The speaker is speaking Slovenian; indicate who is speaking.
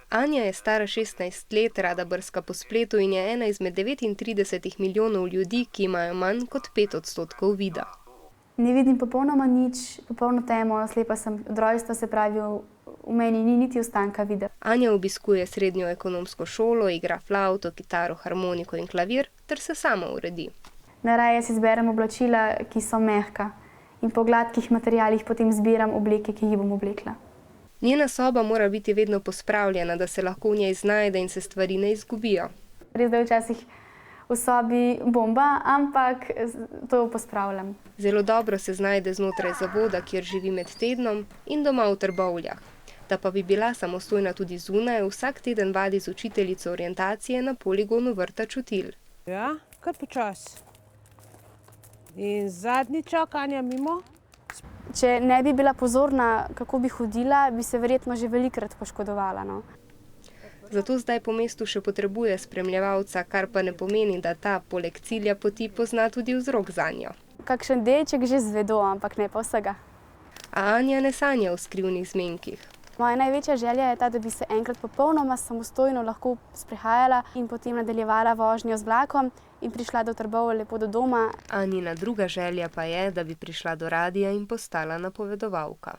Speaker 1: Anja je stara 16 let, rada brska po spletu in je ena izmed 39 milijonov ljudi, ki imajo manj kot 5% vida.
Speaker 2: Ne vidim popolnoma nič, popolno temo, slepa sem od rojstva, se pravi, v meni ni niti ostanka vida.
Speaker 1: Anja obiskuje srednjo ekonomsko šolo, igra flavto, kitaro, harmoniko in klavir ter se sama uredi.
Speaker 2: Najraje si izberem oblačila, ki so mehka, in po gladkih materialih potem zbiram obleke, ki jih bom oblekla.
Speaker 1: Njena soba mora biti vedno pospravljena, da se lahko v njej znajde in se stvari ne izgubijo.
Speaker 2: Res, da je včasih v sobi bomba, ampak to pospravljam.
Speaker 1: Zelo dobro se znajde znotraj zavoda, kjer živi med tednom, in doma v Trbovljah. Da pa bi bila samostojna tudi zunaj, vsak teden vadi z učiteljico orientacije na poligonu vrta Čutil.
Speaker 3: Ja, kar počasi. In zadnji čok, Anja, mimo.
Speaker 2: Če ne bi bila pozorna, kako bi hodila, bi se verjetno že velikokrat poškodovala. No.
Speaker 1: Zato zdaj po mestu še potrebuje spremljevalca, kar pa ne pomeni, da ta poleg cilja poti pozna tudi vzrok zanjo.
Speaker 2: Kakšen delček že zvedo, ampak ne pa vsega.
Speaker 1: A Anja ne sanja o skrivnih zmenkih.
Speaker 2: Moja največja želja je ta, da bi se enkrat popolnoma samostojno lahko sprehajala in potem nadaljevala vožnjo z vlakom in prišla do Trbovlja lepo do doma.
Speaker 1: Anjina druga želja pa je, da bi prišla do radia in postala napovedovalka.